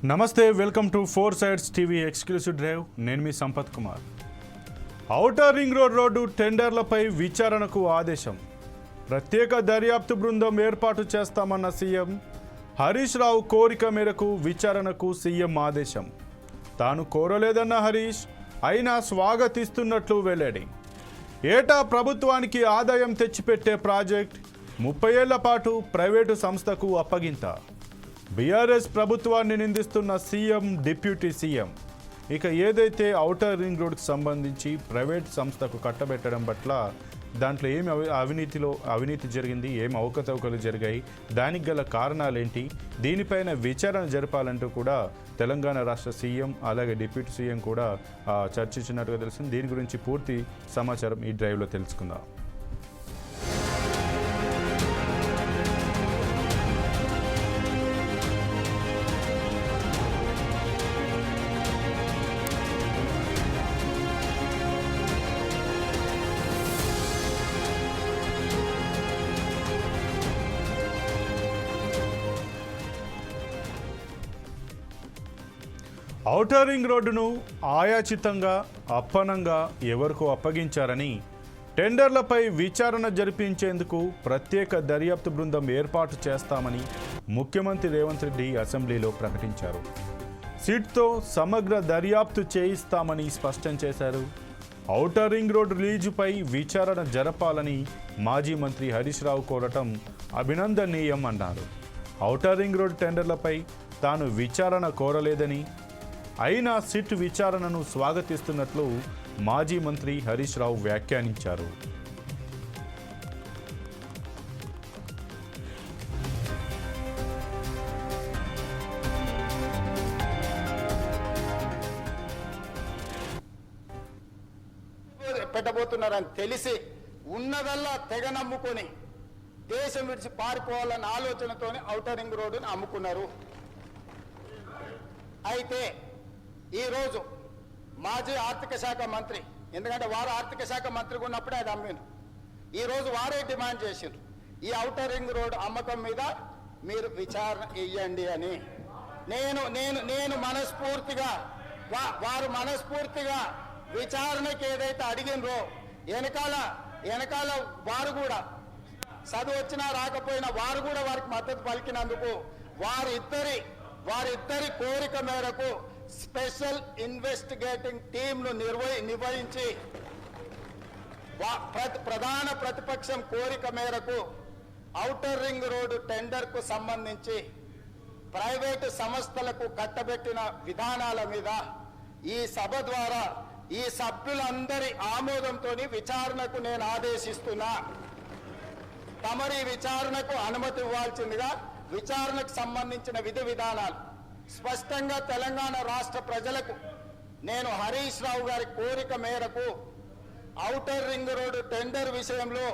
నమస్తే, welcome to four sides TV exclusive drive. నేను మీ Sampath Kumar. Outer ring road టెండర్లపై విచారణకు ఆదేశం. ప్రత్యేక దర్యాప్తు బృందం ఏర్పాటు చేస్తామన్న సీఎం. హరీష్ రావు కోరిక మేరకు విచారణకు సీఎం ఆదేశం. తాను కోరలేదన్న హరీష్, అయినా స్వాగతిస్తున్నట్లు వెల్లడి. ఏటా ప్రభుత్వానికి ఆదాయం తెచ్చిపెట్టే ప్రాజెక్ట్ 30 ఏళ్ల పాటు ప్రైవేటు సంస్థకు అప్పగింత. బీఆర్ఎస్ ప్రభుత్వాన్ని నిందిస్తున్న సీఎం, డిప్యూటీ సీఎం. ఇక ఏదైతే ఔటర్ రింగ్ రోడ్కి సంబంధించి ప్రైవేట్ సంస్థకు కట్టబెట్టడం పట్ల దాంట్లో ఏమి అవినీతి జరిగింది, ఏం అవకతవకలు జరిగాయి, దానికి గల కారణాలేంటి, దీనిపైన విచారణ జరపాలంటూ కూడా తెలంగాణ రాష్ట్ర సీఎం అలాగే డిప్యూటీ సీఎం కూడా చర్చించినట్టుగా తెలిసింది. దీని గురించి పూర్తి సమాచారం ఈ డ్రైవ్లో తెలుసుకుందాం. ఔటర్ రింగ్ రోడ్డును ఆయాచితంగా అప్పనంగా ఎవరికో అప్పగించారని, టెండర్లపై విచారణ జరిపించేందుకు ప్రత్యేక దర్యాప్తు బృందం ఏర్పాటు చేస్తామని ముఖ్యమంత్రి రేవంత్ రెడ్డి అసెంబ్లీలో ప్రకటించారు. సిట్తో సమగ్ర దర్యాప్తు చేయిస్తామని స్పష్టం చేశారు. ఔటర్ రింగ్ రోడ్డు రిలీజుపై విచారణ జరపాలని మాజీ మంత్రి హరీష్ రావు కోరటం అభినందనీయం అన్నారు. ఔటర్ రింగ్ రోడ్డు టెండర్లపై తాను విచారణ కోరలేదని, అయినా సిట్ విచారణను స్వాగతిస్తున్నట్లు మాజీ మంత్రి హరీష్ రావు వ్యాఖ్యానించారు. పెట్టబోతున్నారని తెలిసి ఉన్నదల్లా తెగ నమ్ముకొని దేశం విడిచి పారిపోవాలన్న ఆలోచనతోనే ఔటర్ రింగ్ రోడ్డుని అమ్ముకున్నారు. అయితే ఈరోజు మాజీ ఆర్థిక శాఖ మంత్రి, ఎందుకంటే వారు ఆర్థిక శాఖ మంత్రిగా ఉన్నప్పుడే అది అమ్మిను, ఈరోజు వారే డిమాండ్ చేసిండ్రు ఈ ఔటర్ రింగ్ రోడ్డు అమ్మకం మీద మీరు విచారణ ఇవ్వండి అని. నేను మనస్ఫూర్తిగా వారు మనస్ఫూర్తిగా విచారణకి ఏదైతే అడిగినరో వెనకాల వారు కూడా చదువు వచ్చినా రాకపోయినా వారు కూడా వారికి మద్దతు పలికినందుకు వారిద్దరి కోరిక మేరకు స్పెషల్ ఇన్వెస్టిగేటింగ్ టీంను నిర్వహించి ప్రధాన ప్రతిపక్షం కోరిక మేరకు ఔటర్ రింగ్ రోడ్డు టెండర్కు సంబంధించి ప్రైవేటు సంస్థలకు కట్టబెట్టిన విధానాల మీద ఈ సభ ద్వారా ఈ సభ్యులందరి ఆమోదంతో విచారణకు నేను ఆదేశిస్తున్నా. తమరి విచారణకు అనుమతి ఇవ్వాల్సిందిగా విచారణకు సంబంధించిన విధి విధానాలు స్పష్టంగా తెలంగాణ రాష్ట్ర ప్రజలకు నేను హరీష్ రావు గారి కోరిక మేరకు ఔటర్ రింగ్ రోడ్డు టెండర్ విషయంలో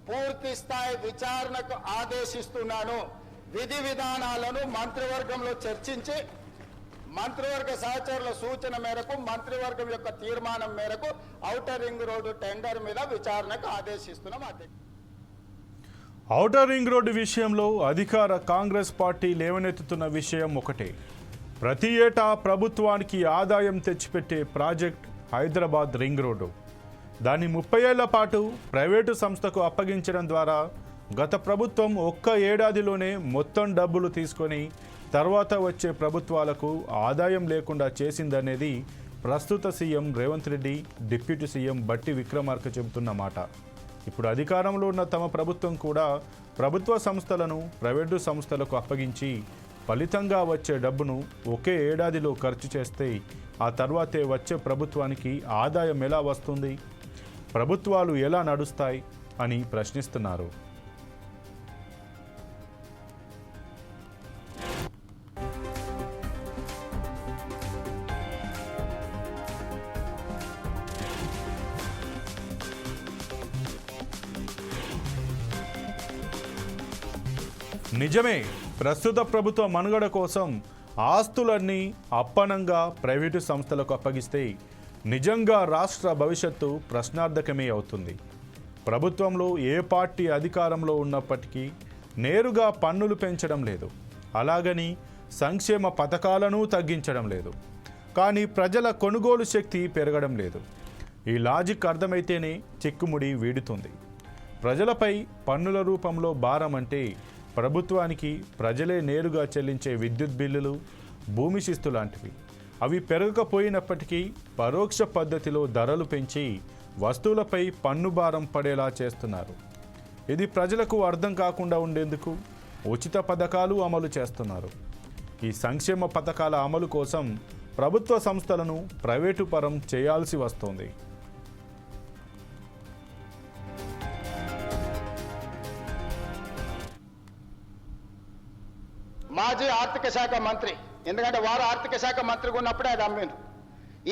పూర్తి స్థాయి విచారణకు ఆదేశిస్తున్నాను. విధి విధానాలను మంత్రివర్గంలో చర్చించి మంత్రివర్గ సహచరుల సూచన మేరకు మంత్రివర్గం యొక్క తీర్మానం మేరకు ఔటర్ రింగ్ రోడ్డు టెండర్ మీద విచారణకు ఆదేశిస్తున్నాం. ఔటర్ రింగ్ రోడ్డు విషయంలో అధికార కాంగ్రెస్ పార్టీ లేవనెత్తుతున్న విషయం ఒకటే. ప్రతి ఏటా ప్రభుత్వానికి ఆదాయం తెచ్చిపెట్టే ప్రాజెక్ట్ హైదరాబాద్ రింగ్ రోడ్డు. దాన్ని 30 ఏళ్ల పాటు ప్రైవేటు సంస్థకు అప్పగించడం ద్వారా గత ప్రభుత్వం ఒక్క ఏడాదిలోనే మొత్తం డబ్బులు తీసుకొని తర్వాత వచ్చే ప్రభుత్వాలకు ఆదాయం లేకుండా చేసిందనేది ప్రస్తుత CM Revanth Reddy, deputy CM బట్టి విక్రమార్క చెబుతున్న మాట. ఇప్పుడు అధికారంలో ఉన్న తమ ప్రభుత్వం కూడా ప్రభుత్వ సంస్థలను ప్రైవేటు సంస్థలకు అప్పగించి ఫలితంగా వచ్చే డబ్బును ఒకే ఏడాదిలో ఖర్చు చేస్తే ఆ తర్వాతే వచ్చే ప్రభుత్వానికి ఆదాయం ఎలా వస్తుంది, ప్రభుత్వాలు ఎలా నడుస్తాయి అని ప్రశ్నిస్తున్నారు. నిజమే, ప్రస్తుత ప్రభుత్వ మనుగడ కోసం ఆస్తులన్నీ అప్పనంగా ప్రైవేటు సంస్థలకు అప్పగిస్తే నిజంగా రాష్ట్ర భవిష్యత్తు ప్రశ్నార్థకమే అవుతుంది. ప్రభుత్వంలో ఏ పార్టీ అధికారంలో ఉన్నప్పటికీ నేరుగా పన్నులు పెంచడం లేదు. అలాగని సంక్షేమ పథకాలను తగ్గించడం లేదు. కానీ ప్రజల కొనుగోలు శక్తి పెరగడం లేదు. ఈ లాజిక్ అర్థమైతేనే చిక్కుముడి వీడుతుంది. ప్రజలపై పన్నుల రూపంలో భారం అంటే ప్రభుత్వానికి ప్రజలే నేరుగా చెల్లించే విద్యుత్ బిల్లులు, భూమి శిస్తు లాంటివి. అవి పెరగకపోయినప్పటికీ పరోక్ష పద్ధతిలో ధరలు పెంచి వస్తువులపై పన్ను భారం పడేలా చేస్తున్నారు. ఇది ప్రజలకు అర్థం కాకుండా ఉండేందుకు ఉచిత పథకాలు అమలు చేస్తున్నారు. ఈ సంక్షేమ పథకాల అమలు కోసం ప్రభుత్వ సంస్థలను ప్రైవేటు పరం చేయాల్సి వస్తోంది. మాజీ ఆర్థిక శాఖ మంత్రి, ఎందుకంటే వారు ఆర్థిక శాఖ మంత్రిగా ఉన్నప్పుడే అది అమ్మిండ్రు.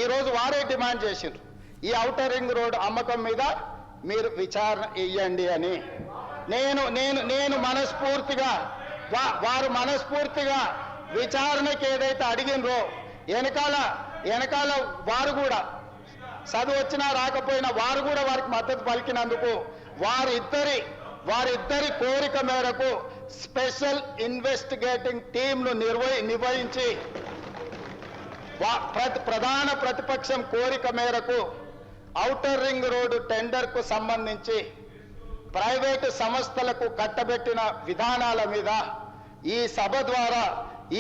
ఈరోజు వారే డిమాండ్ చేసిండ్రు, ఈ ఔటర్ రింగ్ రోడ్ అమ్మకం మీద మీరు విచారణ ఇయ్యండి అని. నేను మనస్ఫూర్తిగా వారు మనస్ఫూర్తిగా విచారణకి ఏదైతే అడిగినరో వెనకాల వారు కూడా చదువు వచ్చినా రాకపోయినా వారు కూడా వారికి మద్దతు పలికినందుకు వారిద్దరి కోరిక మేరకు స్పెషల్ ఇన్వెస్టిగేటింగ్ టీంను నిర్వహించి ప్రధాన ప్రతిపక్షం కోరిక మేరకు ఔటర్ రింగ్ రోడ్డు టెండర్కు సంబంధించి ప్రైవేటు సంస్థలకు కట్టబెట్టిన విధానాల మీద ఈ సభ ద్వారా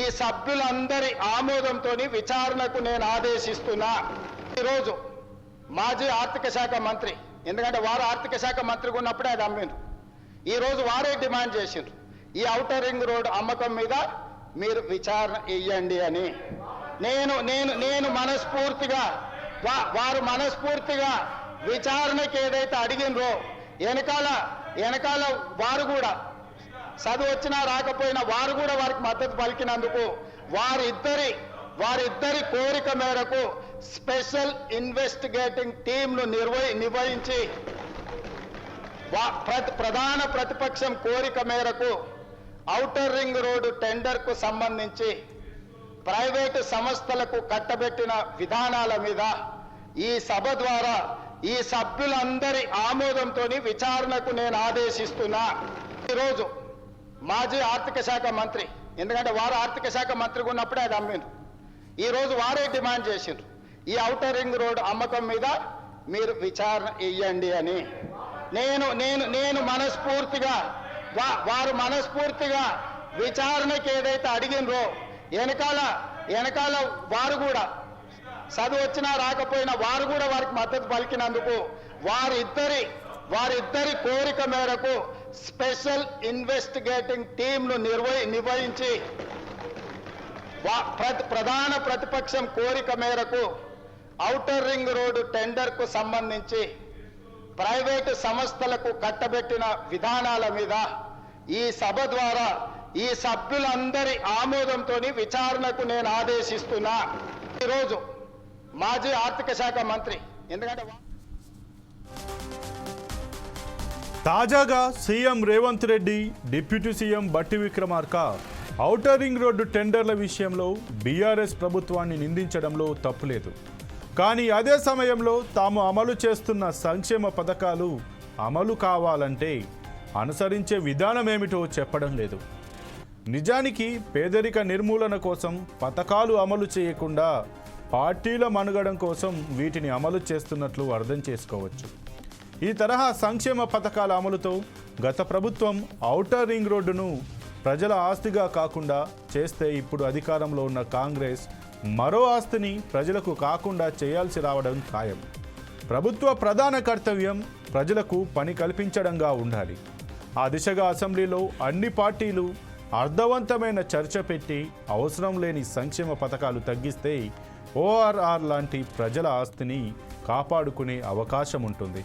ఈ సభ్యులందరి ఆమోదంతో విచారణకు నేను ఆదేశిస్తున్నా. ఈరోజు మాజీ ఆర్థిక శాఖ మంత్రి, ఎందుకంటే వారు ఆర్థిక శాఖ మంత్రిగా ఉన్నప్పుడే అది అమ్మిండ్రు. ఈరోజు వారే డిమాండ్ చేసిండ్రు, ఈ ఔటర్ రింగ్ రోడ్ అమ్మకం మీద మీరు విచారణ ఇయ్యండి అని. నేను మనస్ఫూర్తిగా వారు మనస్ఫూర్తిగా విచారణకి ఏదైతే అడిగినరో వెనకాల వారు కూడా చదువు వచ్చినా రాకపోయినా వారు కూడా వారికి మద్దతు పలికినందుకు వారిద్దరి కోరిక మేరకు స్పెషల్ ఇన్వెస్టిగేటింగ్ టీంను నిర్వహించి ప్రధాన ప్రతిపక్షం కోరిక మేరకు ఔటర్ రింగ్ రోడ్డు టెండర్కు సంబంధించి ప్రైవేటు సంస్థలకు కట్టబెట్టిన విధానాల మీద ఈ సభ ద్వారా ఈ సభ్యులందరి ఆమోదంతో విచారణకు నేను ఆదేశిస్తున్నా. ఈరోజు మాజీ ఆర్థిక శాఖ మంత్రి, ఎందుకంటే వారు ఆర్థిక శాఖ మంత్రిగా ఉన్నప్పుడే అది అమ్మిండ్రు. ఈరోజు వారే డిమాండ్ చేసిండ్రు, ఈ ఔటర్ రింగ్ రోడ్ అమ్మకం మీద మీరు విచారణ ఇయ్యండి అని. నేను మనస్ఫూర్తిగా వారు మనస్ఫూర్తిగా విచారణకి ఏదైతే అడిగినరో వెనకాల వారు కూడా చదువు వచ్చినా రాకపోయినా వారు కూడా వారికి మద్దతు పలికినందుకు వారిద్దరి కోరిక మేరకు స్పెషల్ ఇన్వెస్టిగేటింగ్ టీంను నిర్వహించి ప్రధాన ప్రతిపక్షం కోరిక మేరకు ఔటర్ రింగ్ రోడ్డు టెండర్కు సంబంధించి ప్రైవేటు సంస్థలకు కట్టబెట్టిన విధానాల మీద ఈ సభ ద్వారా ఈ సభ్యులందరి ఆమోదంతో విచారణకు నేను ఆదేశిస్తున్నా. ఈరోజు మాజీ ఆర్థిక శాఖ మంత్రి, ఎందుకంటే తాజాగా CM Revanth Reddy, deputy CM బట్టి విక్రమార్క ఔటర్ రింగ్ రోడ్డు టెండర్ల విషయంలో బీఆర్ఎస్ ప్రభుత్వాన్ని నిందించడంలో తప్పులేదు. కానీ అదే సమయంలో తాము అమలు చేస్తున్న సంక్షేమ పథకాలు అమలు కావాలంటే అనుసరించే విధానం ఏమిటో చెప్పడం లేదు. నిజానికి పేదరిక నిర్మూలన కోసం పథకాలు అమలు చేయకుండా పార్టీల మనుగడం కోసం వీటిని అమలు చేస్తున్నట్లు అర్థం చేసుకోవచ్చు. ఈ తరహా సంక్షేమ పథకాల అమలుతో గత ప్రభుత్వం ఔటర్ రింగ్ రోడ్డును ప్రజల ఆస్తిగా కాకుండా చేస్తే ఇప్పుడు అధికారంలో ఉన్న కాంగ్రెస్ మరో ఆస్తిని ప్రజలకు కాకుండా చేయాల్సి రావడం ఖాయం. ప్రభుత్వ ప్రధాన కర్తవ్యం ప్రజలకు పని కల్పించడంగా ఉండాలి. ఆ దిశగా అసెంబ్లీలో అన్ని పార్టీలు అర్థవంతమైన చర్చ పెట్టి అవసరం లేని సంక్షేమ పథకాలు తగ్గిస్తే ఓఆర్ఆర్ లాంటి ప్రజల ఆస్తిని కాపాడుకునే అవకాశం ఉంటుంది.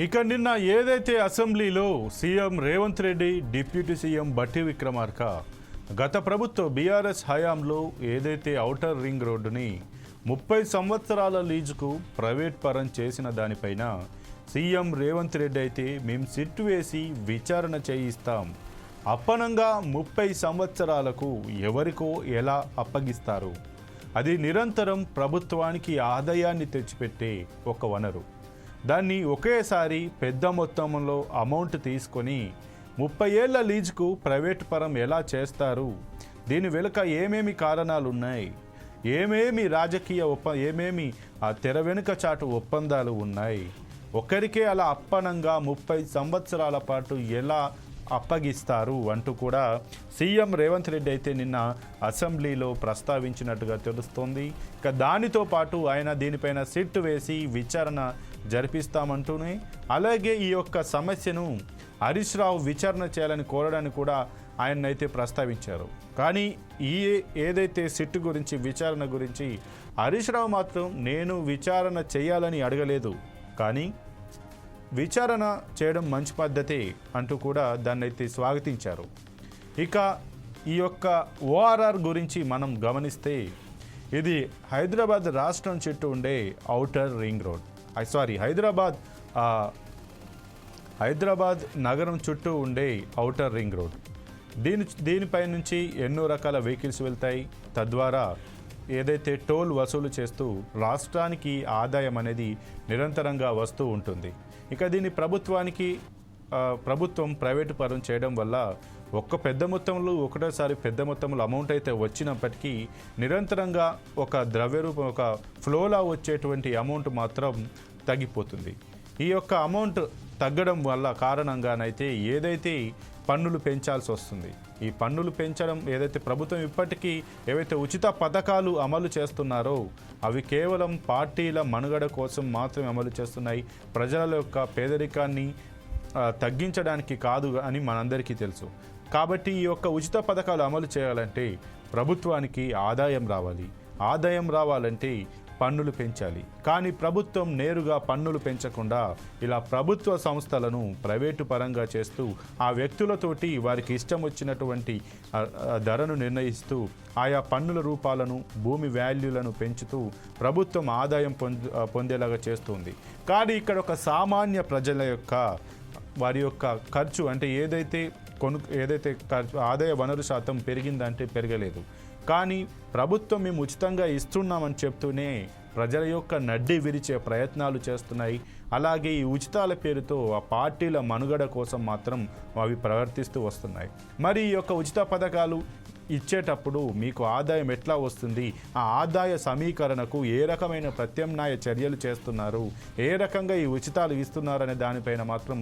ఇక నిన్న ఏదైతే అసెంబ్లీలో CM Revanth Reddy, deputy CM బట్టి విక్రమార్క గత ప్రభుత్వ బీఆర్ఎస్ హయాంలో ఏదైతే ఔటర్ రింగ్ రోడ్డుని 30 సంవత్సరాల లీజుకు ప్రైవేట్ పరం చేసిన దానిపైన సీఎం రేవంత్ రెడ్డి అయితే మేము సిట్టు వేసి విచారణ చేయిస్తాం, అప్పనంగా 30 సంవత్సరాలకు ఎవరికో ఎలా అప్పగిస్తారు, అది నిరంతరం ప్రభుత్వానికి ఆదాయాన్ని తెచ్చిపెట్టే ఒక వనరు, దాన్ని ఒకేసారి పెద్ద మొత్తంలో అమౌంట్ తీసుకొని 30 ఏళ్ల లీజుకు ప్రైవేట్ పరం ఎలా చేస్తారు, దీని వెనుక ఏమేమి కారణాలు ఉన్నాయి, ఏమేమి రాజకీయ ఏమేమి ఆ తెర వెనుక చాటు ఒప్పందాలు ఉన్నాయి, ఒక్కరికే అలా అప్పనంగా 30 సంవత్సరాల పాటు ఎలా అప్పగిస్తారు అంటూ కూడా సీఎం రేవంత్ రెడ్డి అయితే నిన్న అసెంబ్లీలో ప్రస్తావించినట్టుగా తెలుస్తోంది. ఇక దానితో పాటు ఆయన దీనిపైన సిట్ వేసి విచారణ జరిపిస్తామంటూనే, అలాగే ఈ యొక్క సమస్యను హరీష్ రావు విచారణ చేయాలని కోరడాన్ని కూడా ఆయనైతే ప్రస్తావించారు. కానీ ఏదైతే సిట్ గురించి విచారణ గురించి హరీష్ రావు మాత్రం నేను విచారణ చేయాలని అడగలేదు, కానీ విచారణ చేయడం మంచి పద్ధతి అంటూ కూడా దాన్నైతే స్వాగతించారు. ఇక ఈ యొక్క ఓఆర్ఆర్ గురించి మనం గమనిస్తే ఇది హైదరాబాద్ రాష్ట్రం చుట్టూ ఉండే ఔటర్ రింగ్ రోడ్, హైదరాబాద్ నగరం చుట్టూ ఉండే ఔటర్ రింగ్ రోడ్. దీనిపై నుంచి ఎన్నో రకాల వెహికల్స్ వెళ్తాయి, తద్వారా ఏదైతే టోల్ వసూలు చేస్తూ రాష్ట్రానికి ఆదాయం అనేది నిరంతరంగా వస్తూ ఉంటుంది. ఇక దీన్ని ప్రభుత్వం ప్రైవేటు పరం చేయడం వల్ల ఒకటేసారి పెద్ద మొత్తంలో అమౌంట్ అయితే వచ్చినప్పటికీ నిరంతరంగా ఒక ద్రవ్యరూపం ఒక ఫ్లోలా వచ్చేటువంటి అమౌంట్ మాత్రం తగ్గిపోతుంది. ఈ యొక్క అమౌంట్ తగ్గడం వల్ల కారణంగానైతే ఏదైతే పన్నులు పెంచాల్సి వస్తుంది. ఈ పన్నులు పెంచడం ఏదైతే ప్రభుత్వం ఇప్పటికీ ఏవైతే ఉచిత పథకాలు అమలు చేస్తున్నారో అవి కేవలం పార్టీల మనుగడ కోసం మాత్రమే అమలు చేస్తున్నాయి, ప్రజల యొక్క పేదరికాన్ని తగ్గించడానికి కాదు అని మనందరికీ తెలుసు. కాబట్టి ఈ యొక్క ఉచిత పథకాలు అమలు చేయాలంటే ప్రభుత్వానికి ఆదాయం రావాలంటే పన్నులు పెంచాలి. కానీ ప్రభుత్వం నేరుగా పన్నులు పెంచకుండా ఇలా ప్రభుత్వ సంస్థలను ప్రైవేటు పరంగా చేస్తూ ఆ వ్యక్తులతోటి వారికి ఇష్టం వచ్చినటువంటి ధరను నిర్ణయిస్తూ ఆయా పన్నుల రూపాలను, భూమి వాల్యూలను పెంచుతూ ప్రభుత్వం ఆదాయం పొందేలాగా చేస్తుంది. కానీ ఇక్కడ ఒక సామాన్య ప్రజల యొక్క వారి యొక్క ఖర్చు అంటే ఏదైతే ఖర్చు ఆదాయ వనరు శాతం పెరిగిందంటే పెరగలేదు. కానీ ప్రభుత్వం మేము ఉచితంగా ఇస్తున్నామని చెప్తూనే ప్రజల యొక్క నడ్డి విరిచే ప్రయత్నాలు చేస్తున్నాయి. అలాగే ఈ ఉచితాల పేరుతో ఆ పార్టీల మనుగడ కోసం మాత్రం అవి ప్రవర్తిస్తూ వస్తున్నాయి. మరి ఈ యొక్క ఉచిత పథకాలు ఇచ్చేటప్పుడు మీకు ఆదాయం ఎట్లా వస్తుంది, ఆ ఆదాయ సమీకరణకు ఏ రకమైన ప్రత్యామ్నాయ చర్యలు చేస్తున్నారు, ఏ రకంగా ఈ ఉచితాలు ఇస్తున్నారనే దానిపైన మాత్రం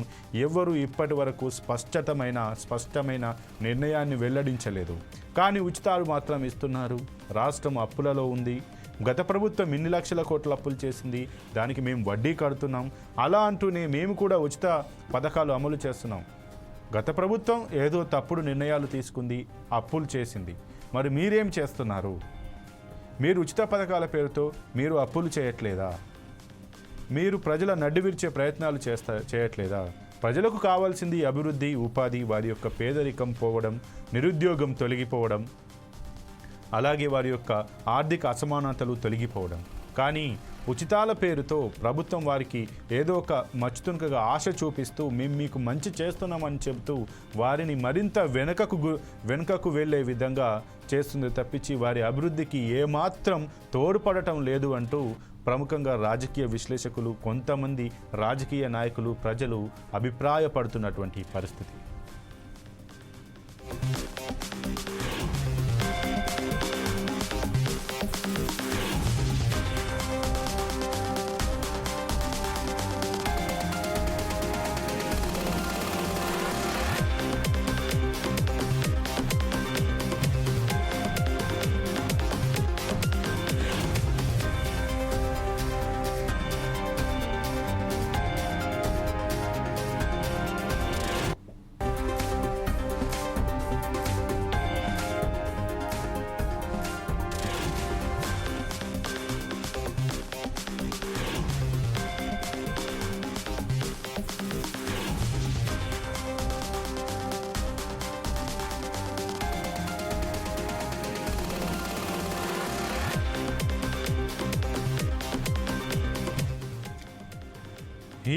ఎవ్వరూ ఇప్పటి వరకు స్పష్టమైన నిర్ణయాన్ని వెల్లడించలేదు. కానీ ఉచితాలు మాత్రం ఇస్తున్నారు. రాష్ట్రం అప్పులలో ఉంది. గత ప్రభుత్వం ఇన్ని లక్షల కోట్ల అప్పులు చేసింది, దానికి మేము వడ్డీ కడుతున్నాం. అలా అంటూనే మేము కూడా ఉచిత పథకాలు అమలు చేస్తున్నాం. గత ప్రభుత్వం ఏదో తప్పుడు నిర్ణయాలు తీసుకుంది, అప్పులు చేసింది. మరి మీరేం చేస్తున్నారు? మీరు ఉచిత పథకాల పేరుతో మీరు అప్పులు చేయట్లేదా? మీరు ప్రజల నడ్డి విరిచే ప్రయత్నాలు చేయట్లేదా? ప్రజలకు కావాల్సింది అభివృద్ధి, ఉపాధి, వారి యొక్క పేదరికం పోవడం, నిరుద్యోగం తొలగిపోవడం, అలాగే వారి యొక్క ఆర్థిక అసమానతలు తొలగిపోవడం. కానీ ఉచితాల పేరుతో ప్రభుత్వం వారికి ఏదో ఒక మచ్చుతునకగా ఆశ చూపిస్తూ మేము మీకు మంచి చేస్తున్నామని చెబుతూ వారిని మరింత వెనుకకు వెళ్ళే విధంగా చేస్తుంది తప్పించి వారి అభివృద్ధికి ఏమాత్రం తోడ్పడటం లేదు అంటూ ప్రముఖంగా రాజకీయ విశ్లేషకులు, కొంతమంది రాజకీయ నాయకులు, ప్రజలు అభిప్రాయపడుతున్నటువంటి పరిస్థితి.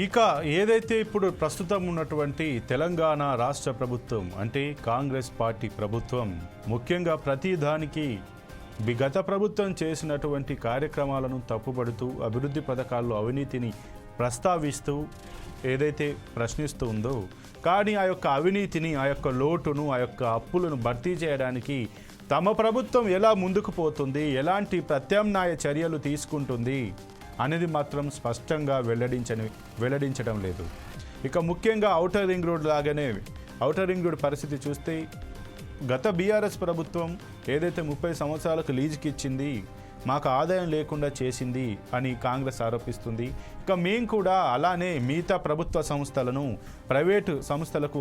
ఇక ఏదైతే ఇప్పుడు ప్రస్తుతం ఉన్నటువంటి తెలంగాణ రాష్ట్ర ప్రభుత్వం అంటే కాంగ్రెస్ పార్టీ ప్రభుత్వం ముఖ్యంగా ప్రతి దానికి గత ప్రభుత్వం చేసినటువంటి కార్యక్రమాలను తప్పుపడుతూ అభివృద్ధి పథకాల్లో అవినీతిని ప్రస్తావిస్తూ ఏదైతే ప్రశ్నిస్తూ ఉందో, కానీ ఆ యొక్క అవినీతిని, ఆ యొక్క లోటును, ఆ యొక్క అప్పులను భర్తీ చేయడానికి తమ ప్రభుత్వం ఎలా ముందుకు పోతుంది, ఎలాంటి ప్రత్యామ్నాయ చర్యలు తీసుకుంటుంది అనేది మాత్రం స్పష్టంగా వెల్లడించడం లేదు. ఇక ముఖ్యంగా ఔటర్ రింగ్ రోడ్ లాగానే ఔటర్ రింగ్ రోడ్ పరిస్థితి చూస్తే గత బీఆర్ఎస్ ప్రభుత్వం ఏదైతే 30 సంవత్సరాలకు లీజుకి ఇచ్చింది, మాకు ఆదాయం లేకుండా చేసింది అని కాంగ్రెస్ ఆరోపిస్తుంది. ఇక మేము కూడా అలానే మిగతా ప్రభుత్వ సంస్థలను ప్రైవేటు సంస్థలకు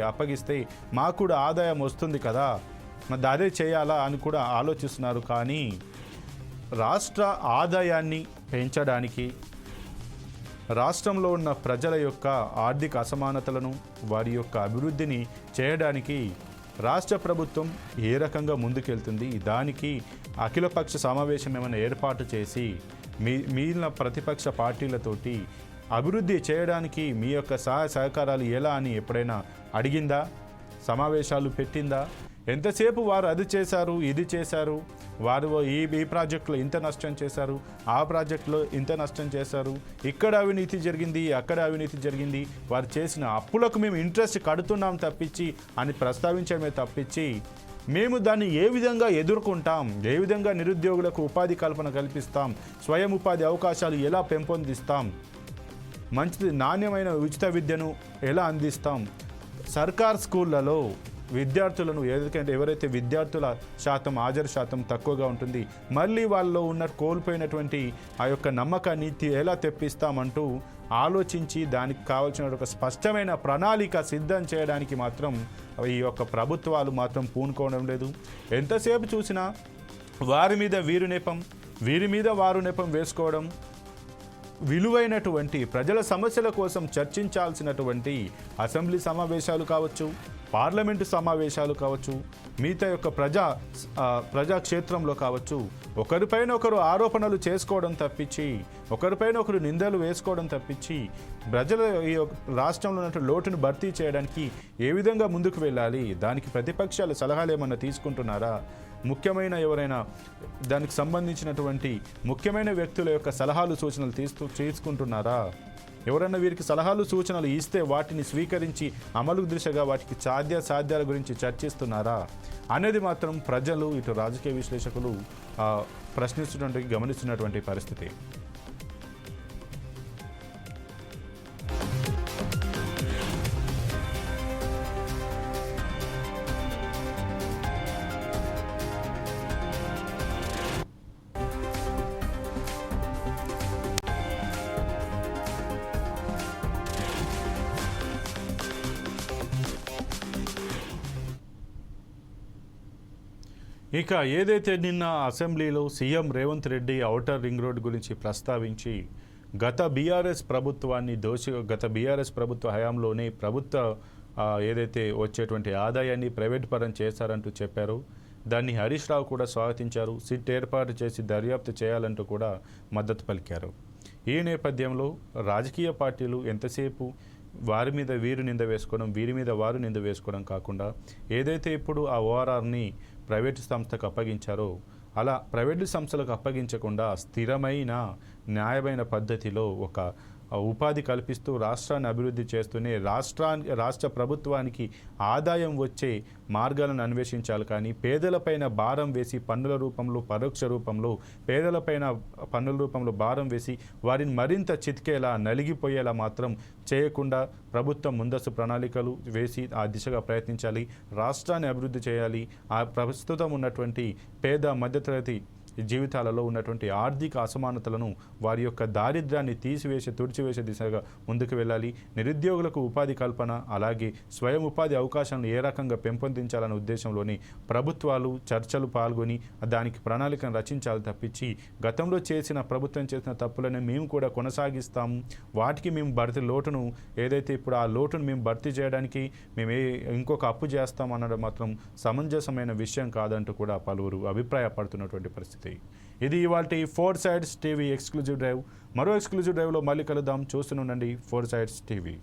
అప్పగిస్తే మాకు కూడా ఆదాయం వస్తుంది కదా, మరి అదే చేయాలా అని కూడా ఆలోచిస్తున్నారు. కానీ రాష్ట్ర ఆదాయాన్ని పెంచడానికి, రాష్ట్రంలో ఉన్న ప్రజల యొక్క ఆర్థిక అసమానతలను, వారి యొక్క అభివృద్ధిని చేయడానికి రాష్ట్ర ప్రభుత్వం ఏ రకంగా ముందుకెళ్తుంది, దానికి అఖిలపక్ష సమావేశం ఏమైనా ఏర్పాటు చేసి మిగిలిన ప్రతిపక్ష పార్టీలతోటి అభివృద్ధి చేయడానికి మీ యొక్క సహకారాలు ఎలా అని ఎప్పుడైనా అడిగిందా, సమావేశాలు పెట్టిందా? ఎంతసేపు వారు అది చేశారు, ఇది చేశారు, వారు ఈ ప్రాజెక్టులో ఇంత నష్టం చేశారు, ఆ ప్రాజెక్టులో ఇంత నష్టం చేశారు, ఇక్కడ అవినీతి జరిగింది, అక్కడ అవినీతి జరిగింది, వారు చేసిన అప్పులకు మేము ఇంట్రెస్ట్ కడుతున్నాం తప్పించి అని ప్రస్తావించడమే తప్పించి మేము దాన్ని ఏ విధంగా ఎదుర్కొంటాం, ఏ విధంగా నిరుద్యోగులకు ఉపాధి కల్పన కల్పిస్తాం, స్వయం ఉపాధి అవకాశాలు ఎలా పెంపొందిస్తాం, మంచి నాణ్యమైన ఉచిత విద్యను ఎలా అందిస్తాం, సర్కార్ స్కూళ్ళలో విద్యార్థులను ఎవరైతే విద్యార్థుల శాతం, హాజరు శాతం తక్కువగా ఉంటుంది, మళ్ళీ వాళ్ళలో ఉన్న కోల్పోయినటువంటి ఆ యొక్క నమ్మకాన్ని ఎలా తెప్పిస్తామంటూ ఆలోచించి దానికి కావాల్సిన ఒక స్పష్టమైన ప్రణాళిక సిద్ధం చేయడానికి మాత్రం ఈ యొక్క ప్రభుత్వాలు మాత్రం పూనుకోవడం లేదు. ఎంతసేపు చూసినా వారి మీద వీరి మీద వారు నెపం వేసుకోవడం, విలువైనటువంటి ప్రజల సమస్యల కోసం చర్చించాల్సినటువంటి అసెంబ్లీ సమావేశాలు కావచ్చు, పార్లమెంటు సమావేశాలు కావచ్చు, మిగతా యొక్క ప్రజాక్షేత్రంలో కావచ్చు, ఒకరిపైన ఒకరు ఆరోపణలు చేసుకోవడం తప్పించి, ఒకరిపైన ఒకరు నిందలు వేసుకోవడం తప్పించి ప్రజల ఈ రాష్ట్రంలో ఉన్నటువంటి లోటును భర్తీ చేయడానికి ఏ విధంగా ముందుకు వెళ్ళాలి, దానికి ప్రతిపక్షాలు సలహాలు ఏమన్నా తీసుకుంటున్నారా? ముఖ్యమైన ఎవరైనా దానికి సంబంధించినటువంటి ముఖ్యమైన వ్యక్తుల యొక్క సలహాలు సూచనలు తీసుకుంటున్నారా? ఎవరైనా వీరికి సలహాలు సూచనలు ఇస్తే వాటిని స్వీకరించి అమలు దిశగా వాటికి సాధ్యాల గురించి చర్చిస్తున్నారా అనేది మాత్రం ప్రజలు, ఇటు రాజకీయ విశ్లేషకులు గమనిస్తున్నటువంటి పరిస్థితి. ఇక ఏదైతే నిన్న అసెంబ్లీలో CM Revanth Reddy outer ring road గురించి ప్రస్తావించి గత బీఆర్ఎస్ ప్రభుత్వ హయాంలోనే ఏదైతే వచ్చేటువంటి ఆదాయాన్ని ప్రైవేట్ పరం చేశారంటూ చెప్పారు. దాన్ని హరీష్ రావు కూడా స్వాగతించారు. సిట్ ఏర్పాటు చేసి దర్యాప్తు చేయాలంటూ కూడా మద్దతు పలికారు. ఈ నేపథ్యంలో రాజకీయ పార్టీలు ఎంతసేపు వారి మీద వీరు నింద వేసుకోవడం, వీరి మీద వారు నింద వేసుకోవడం కాకుండా ఏదైతే ఇప్పుడు ఆ ఓఆర్ఆర్ని ప్రైవేటు సంస్థకు అప్పగించారో అలా ప్రైవేటు సంస్థలకు అప్పగించకుండా స్థిరమైన న్యాయమైన పద్ధతిలో ఒక ఉపాధి కల్పిస్తూ రాష్ట్రాన్ని అభివృద్ధి చేస్తూనే రాష్ట్ర ప్రభుత్వానికి ఆదాయం వచ్చే మార్గాలను అన్వేషించాలి. కానీ పేదలపైన భారం వేసి పన్నుల రూపంలో, పరోక్ష రూపంలో పేదలపైన పన్నుల రూపంలో భారం వేసి వారిని మరింత చితికేలా, నలిగిపోయేలా మాత్రం చేయకుండా ప్రభుత్వం ముందస్తు ప్రణాళికలు వేసి ఆ దిశగా ప్రయత్నించాలి. రాష్ట్రాన్ని అభివృద్ధి చేయాలి. ఆ ప్రస్తుతం ఉన్నటువంటి పేద మధ్యతరగతి జీవితాలలో ఉన్నటువంటి ఆర్థిక అసమానతలను, వారి యొక్క దారిద్ర్యాన్ని తుడిచివేసే దిశగా ముందుకు వెళ్ళాలి. నిరుద్యోగులకు ఉపాధి కల్పన, అలాగే స్వయం ఉపాధి అవకాశాలను ఏ రకంగా పెంపొందించాలనే ఉద్దేశంలోని ప్రభుత్వాలు చర్చలు పాల్గొని దానికి ప్రణాళికను రచించాలి తప్పించి గతంలో ప్రభుత్వం చేసిన తప్పులను మేము కూడా కొనసాగిస్తాము, వాటికి మేము లోటును ఏదైతే ఇప్పుడు ఆ లోటును మేము భర్తీ చేయడానికి మేము ఇంకొక అప్పు చేస్తాం అనడం మాత్రం సమంజసమైన విషయం కాదంటూ కూడా పలువురు అభిప్రాయపడుతున్నటువంటి పరిస్థితి. పరిస్థితి. ఇది ఇవాల్టి 4 Sides టీవీ ఎక్స్క్లూజివ్ డ్రైవ్. మరో ఎక్స్క్లూజివ్ డ్రైవ్లో మళ్ళీ కలుద్దాం. చూస్తూనే ఉండండి 4 Sides టీవీ.